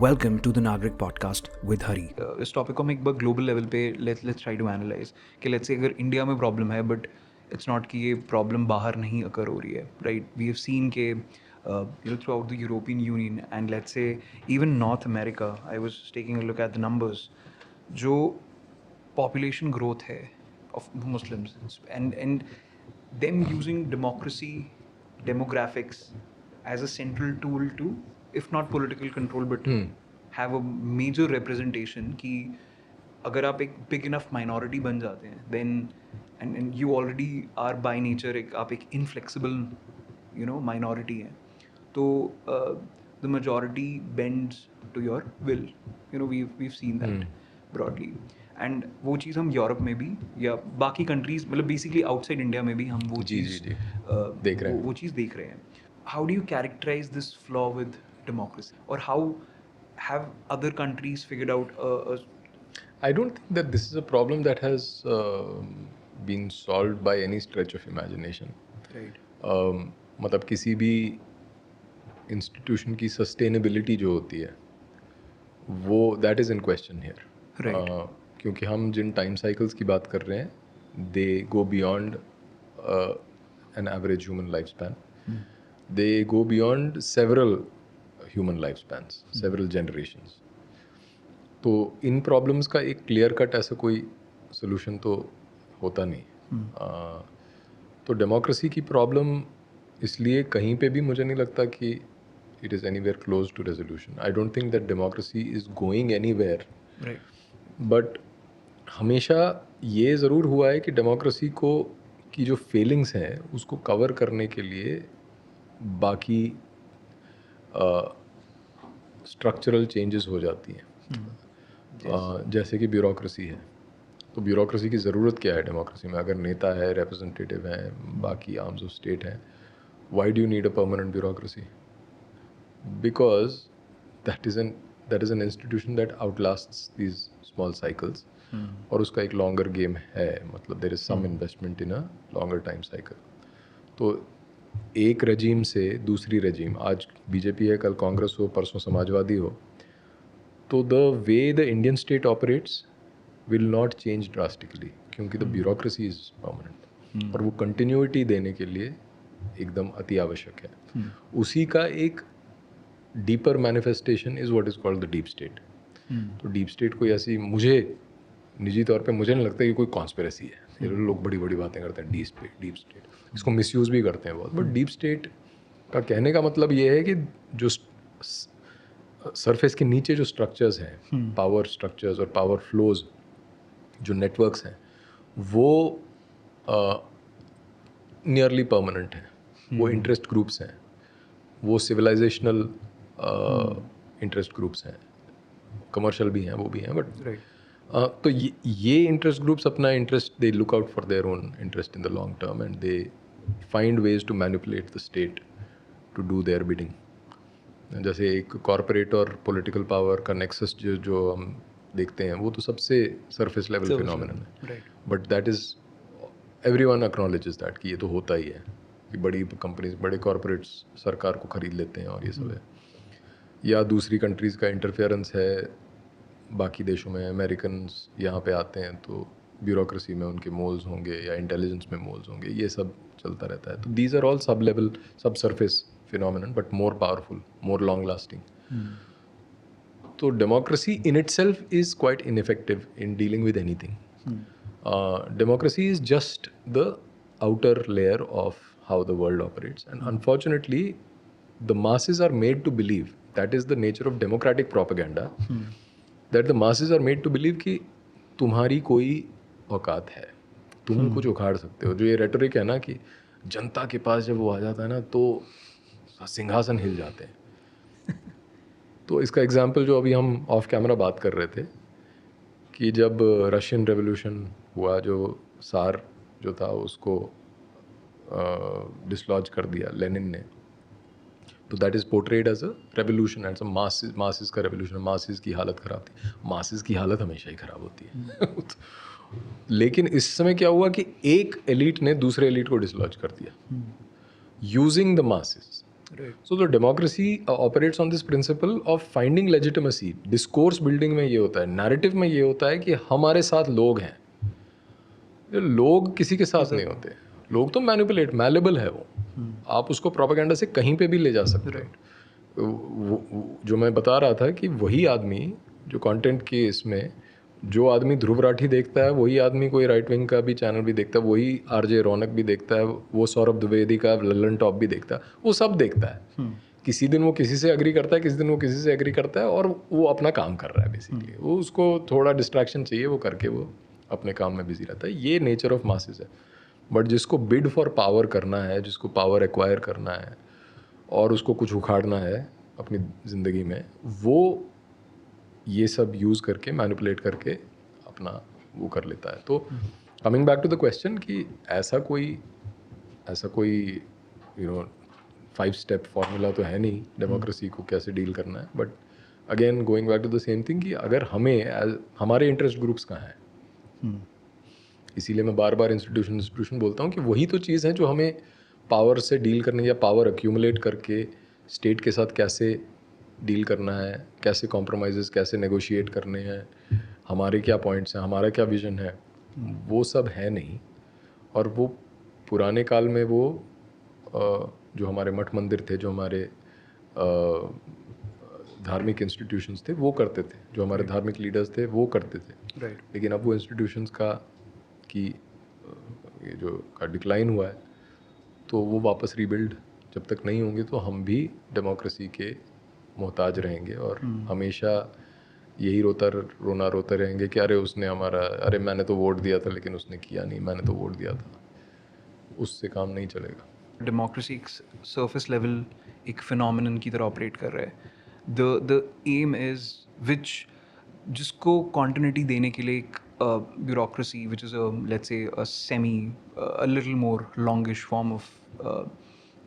Welcome to the Nagrik podcast with Hari. इस topic को हम एक बार ग्लोबल लेवल पे लेट्स ट्राई टू एनालाइज कि लेट्स से अगर इंडिया में प्रॉब्लम है बट इट्स नॉट कि ये प्रॉब्लम बाहर नहीं अकर हो रही है, राइट? वी हैव सीन के through out the European union and let's say even north America, I was taking a look at the numbers, जो population growth है of Muslims and them using democracy, demographics as a central tool to, if not political control, but have a major representation कि अगर आप एक big enough minority बन जाते हैं then and you already are by nature आप एक inflexible minority हैं तो the majority bends to your will. We've seen that broadly. And वो चीज़ हम यूरोप में भी या बाकी कंट्रीज मतलब बेसिकली आउटसाइड इंडिया में भी हम वो चीज़ देख रहे हैं वो चीज़ देख रहे हैं. How do you characterize this flaw with democracy और how have other countries figured out? I don't think that this is a problem that has been solved by any stretch of imagination. Right. मतलब किसी भी institution की sustainability जो होती है वो that is in question here. क्योंकि हम जिन टाइम साइकिल्स की बात कर रहे हैं they go beyond an average human life span. They go beyond several human life spans, several generations. तो इन प्रॉब्लम्स का एक क्लियर कट ऐसा कोई सोल्यूशन तो होता नहीं. तो डेमोक्रेसी की प्रॉब्लम इसलिए कहीं पे भी मुझे नहीं लगता कि it is anywhere close to resolution. I don't think that democracy is going anywhere. Right. But हमेशा ये ज़रूर हुआ है कि डेमोक्रेसी को की जो फेलिंग्स हैं उसको कवर करने के लिए बाकी स्ट्रक्चरल चेंजेस हो जाती हैं. जैसे कि ब्यूरोक्रेसी है. तो ब्यूरोक्रेसी की ज़रूरत क्या है डेमोक्रेसी में? अगर नेता है, रिप्रेजेंटेटिव हैं, बाकी आर्म्स ऑफ स्टेट हैं, why do you need a permanent bureaucracy? Because that is an institution that outlasts these small cycles. और उसका एक लॉन्गर गेम है, मतलब there is some investment in a longer time cycle. तो एक रजीम से दूसरी रजीम, आज बीजेपी है, कल कांग्रेस हो, परसों समाजवादी हो, तो the way the Indian state operates will not change drastically क्योंकि द ब्यूरोक्रेसी इज़ परमानेंट. और वो कंटिन्यूटी देने के लिए एकदम अति आवश्यक है. उसी का एक deeper manifestation is what is called the deep state. तो डीप स्टेट कोई ऐसी, मुझे निजी तौर पे मुझे नहीं लगता कि कोई कॉन्स्पिरेसी है. ये लोग बड़ी बड़ी बातें करते हैं डीप स्टेट, इसको मिसयूज़ भी करते हैं बहुत. बट डीप स्टेट का कहने का मतलब ये है कि जो सरफेस के नीचे जो स्ट्रक्चर्स हैं, पावर स्ट्रक्चर्स और पावर फ्लोज, जो नेटवर्क्स हैं, वो नियरली परमानेंट हैं. वो इंटरेस्ट ग्रुप्स हैं, वो सिविलाइजेशनल इंटरेस्ट ग्रुप्स हैं, कमर्शियल भी हैं, वो भी हैं. बट तो ये इंटरेस्ट ग्रुप्स अपना interest, they look out for their own interest in the long term and they find ways to manipulate the state to do their bidding. जैसे एक कॉर्पोरेट और पॉलिटिकल पावर का नेक्सस जो हम देखते हैं वो तो सबसे सरफेस लेवल फिनोमिनन है. But that is everyone acknowledges that कि ये तो होता ही है कि बड़ी कंपनीज, बड़े कॉर्पोरेट्स सरकार को ख़रीद लेते हैं और ये सब है. या दूसरी कंट्रीज़ का इंटरफेरेंस है बाकी देशों में. अमेरिकन्स यहाँ पे आते हैं तो ब्यूरोक्रेसी में उनके मोल्स होंगे या इंटेलिजेंस में मोल्स होंगे, ये सब चलता रहता है. तो these are all sub level, सब surface phenomenon but more powerful, more long lasting. So democracy in itself is quite ineffective in dealing with anything. Democracy is just the outer layer of how the world operates, and unfortunately the masses are made to believe, that is the nature of democratic propaganda, that the masses are made to believe कि तुम्हारी कोई औकात है, तुम कुछ उखाड़ सकते हो. जो ये रेटोरिक है ना कि जनता के पास जब वो आ जाता है ना तो सिंहासन हिल जाते हैं. तो इसका एग्जाम्पल जो अभी हम ऑफ कैमरा बात कर रहे थे कि जब रशियन रेवोल्यूशन हुआ, जो सार जो था उसको डिसलॉज कर दिया लेनिन ने, तो that is portrayed as a revolution and some masses का रेवोल्यूशन. मासेस की हालत ख़राब थी. मासेस की हालत हमेशा ही ख़राब होती है. लेकिन इस समय क्या हुआ कि एक एलीट ने दूसरे एलीट को डिसलॉज कर दिया using the masses. So the democracy operates on this principle of finding legitimacy. Discourse building में ये होता है, narrative में ये होता है कि हमारे साथ लोग हैं. ये लोग किसी के साथ नहीं होते. लोग तो malleable है वो. आप उसको प्रोपेगेंडा से कहीं पे भी ले जा सकते हो. जो मैं बता रहा था कि वही आदमी जो कंटेंट के इसमें, जो आदमी ध्रुव राठी देखता है वही आदमी कोई राइट विंग का भी चैनल भी देखता है, वही आरजे रौनक भी देखता है, वो सौरभ द्विवेदी का लल्लन टॉप भी देखता है, वो सब देखता है. किसी दिन वो किसी से एग्री करता है, किसी दिन वो किसी से एग्री करता है, और वो अपना काम कर रहा है बेसिकली. वो उसको थोड़ा डिस्ट्रैक्शन चाहिए, वो करके वो अपने काम में बिजी रहता है. ये नेचर ऑफ मासेस है. बट जिसको बिड फॉर पावर करना है, जिसको पावर एक्वायर करना है और उसको कुछ उखाड़ना है अपनी ज़िंदगी में, वो ये सब यूज़ करके मैनिपुलेट करके अपना वो कर लेता है. तो coming back to the question कि ऐसा कोई 5 स्टेप फार्मूला तो है नहीं डेमोक्रेसी को कैसे डील करना है. But again going back to the same thing कि अगर हमारे इंटरेस्ट ग्रुप्स कहाँ हैं, इसीलिए मैं बार बार इंस्टीट्यूशन बोलता हूँ कि वही तो चीज़ है जो हमें पावर से डील करने या पावर एक्यूमुलेट करके स्टेट के साथ कैसे डील करना है, कैसे कॉम्प्रोमाइज़, कैसे नेगोशिएट करने हैं, हमारे क्या पॉइंट्स हैं, हमारा क्या विजन है, वो सब है नहीं. और वो पुराने काल में वो जो हमारे मठ मंदिर थे, जो हमारे धार्मिक इंस्टीट्यूशंस थे, वो करते थे, जो हमारे धार्मिक लीडर्स थे वो करते थे. लेकिन अब वो इंस्टीट्यूशंस ये जो डिक्लाइन हुआ है, तो वो वापस रीबिल्ड जब तक नहीं होंगे तो हम भी डेमोक्रेसी के मोहताज रहेंगे और हमेशा यही रोना रोते रहेंगे कि अरे मैंने तो वोट दिया था लेकिन उसने किया नहीं, मैंने तो वोट दिया था. उससे काम नहीं चलेगा. डेमोक्रेसी एक सरफेस लेवल एक फिनोमिनन की तरह ऑपरेट कर रहा है. द एम इज़ जिसको कॉन्टिन्यूटी देने के लिए एक bureaucracy which is let's say a little more longish form of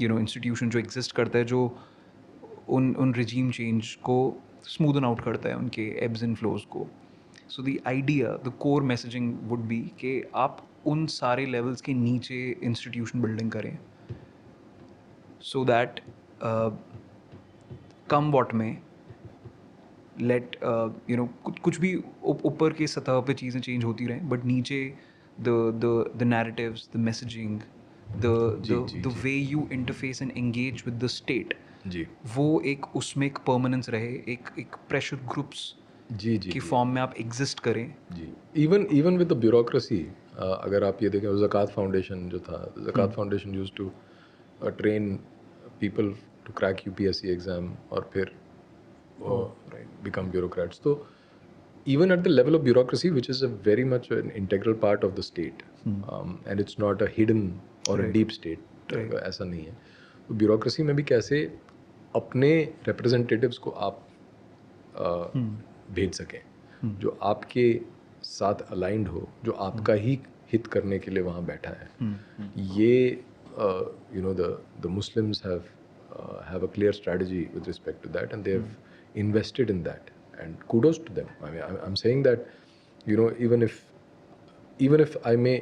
institution जो एग्जिस्ट करता है, जो उन रिजीम चेंज को स्मूदन आउट करता है, उनके एब्स एंड फ्लोज को. So the idea, the core messaging would be कि आप उन सारे लेवल्स के नीचे इंस्टीट्यूशन बिल्डिंग करें, सो दैट कम वॉट में लेट कुछ भी ऊपर के सतह पे चीज़ें चेंज होती रहें, बट नीचे the narratives, the messaging, the way you interface and engage with the state, जी, वो एक उसमें एक परमानेंस रहे, एक प्रेशर ग्रुप्स की फॉर्म में आप एग्जिस्ट करें. जी. इवन विद द ब्यूरोक्रेसी, अगर आप ये देखें, ज़कात फाउंडेशन जो था, Zakat foundation used to train people to crack UPSC exam और फिर become bureaucrats. So even at the level of bureaucracy, which is a very much an integral part of the state, and it's not a hidden or a deep state, ऐसा नहीं है. तो bureaucracy में भी कैसे अपने representatives को आप भेज सकें, जो आपके साथ aligned हो, जो आपका ही हित करने के लिए वहाँ बैठा है. ये the Muslims have a clear strategy with respect to that, and they have invested in that, and kudos to them. I mean, I'm saying that, even if I may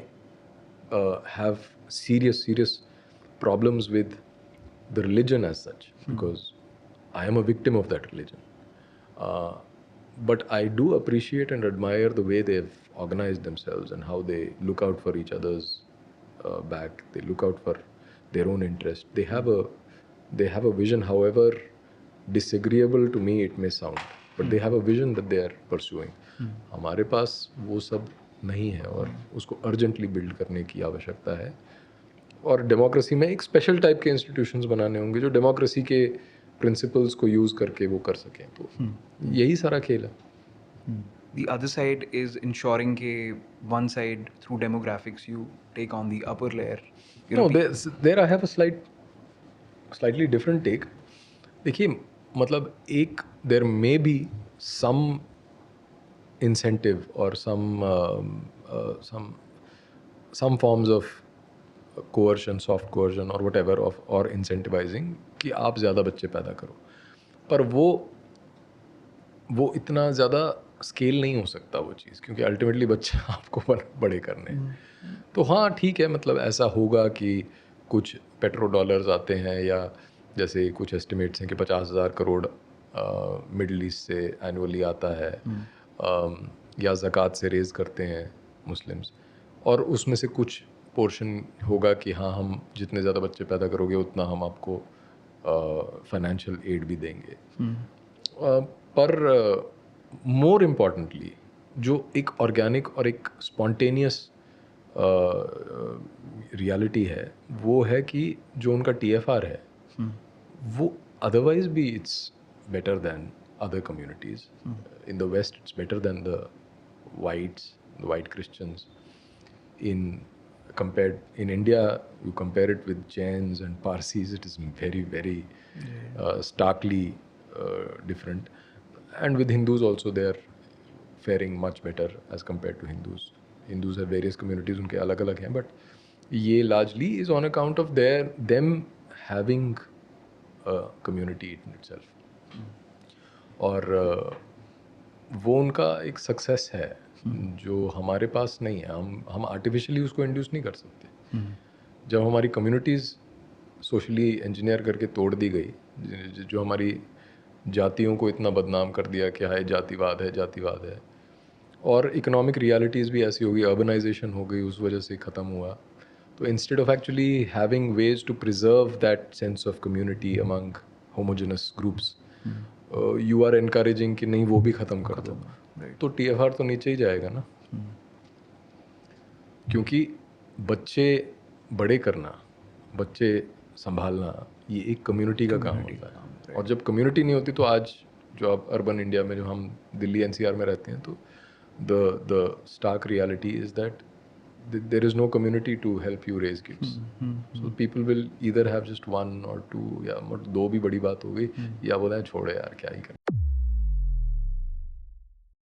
have serious problems with the religion as such, because I am a victim of that religion, but I do appreciate and admire the way they've organized themselves and how they look out for each other's back. They look out for their own interest. They have a vision, however disagreeable to me it may sound, but they have a vision that they are pursuing. हमारे पास वो सब नहीं है और उसको urgently build करने की आवश्यकता है. और डेमोक्रेसी में एक स्पेशल टाइप के इंस्टीट्यूशंस बनाने होंगे जो डेमोक्रेसी के प्रिंसिपल्स को यूज़ करके वो कर सकें. तो यही सारा खेल है. The other side is ensuring कि one side through demographics you take on the upper layer. No, there I have a slightly different take. देखिए, मतलब एक there may be some incentive or some forms of coercion, soft coercion or whatever or incentivizing कि आप ज़्यादा बच्चे पैदा करो, पर वो इतना ज़्यादा स्केल नहीं हो सकता वो चीज़, क्योंकि अल्टीमेटली बच्चे आपको बड़े करने हैं. तो हाँ ठीक है, मतलब ऐसा होगा कि कुछ पेट्रो डॉलर्स आते हैं या जैसे कुछ एस्टिमेट्स हैं कि 50,000 करोड़ मिडल ईस्ट से एनुअली आता है, या ज़कात से रेज़ करते हैं मुस्लिम्स, और उसमें से कुछ पोर्शन होगा कि हाँ, हम जितने ज़्यादा बच्चे पैदा करोगे उतना हम आपको फाइनेंशियल एड भी देंगे। पर मोर इम्पॉर्टेंटली जो एक ऑर्गेनिक और एक स्पॉन्टेनियस रियलिटी है वो है कि जो उनका TFR है वो अदरवाइज भी it's better than other communities in the west. It's better than the white Christians in compared in India. You compare it with Jains and Parsis, it is very starkly different, and with Hindus also they are faring much better as compared to Hindus have various communities, उनके अलग अलग हैं, but ये largely is on account of them having a community in itself, और वो उनका एक success है जो हमारे पास नहीं है। हम आर्टिफिशियली उसको इंड्यूस नहीं कर सकते। जब हमारी कम्युनिटीज़ सोशली इंजीनियर करके तोड़ दी गई, जो हमारी जातियों को इतना बदनाम कर दिया कि हाय जातिवाद है, और इकोनॉमिक रियलिटीज़ भी ऐसी हो गई, अर्बनाइजेशन हो गई, उस वजह से ख़त्म हुआ। तो instead of actually having ways to preserve that sense of community among homogenous groups, you are encouraging कि नहीं वो भी ख़त्म कर दो, तो TFR तो नीचे ही जाएगा ना। क्योंकि बच्चे बड़े करना, बच्चे संभालना, ये एक कम्युनिटी का काम होता है, और जब कम्युनिटी नहीं होती तो आज जो आप अर्बन इंडिया में, जो हम दिल्ली NCR में रहते हैं, तो the stark reality is that there is no community to help you raise kids. So people will either have just one or two, या 2 भी बड़ी बात हो गई, या बोला छोड़ो यार क्या ही करना।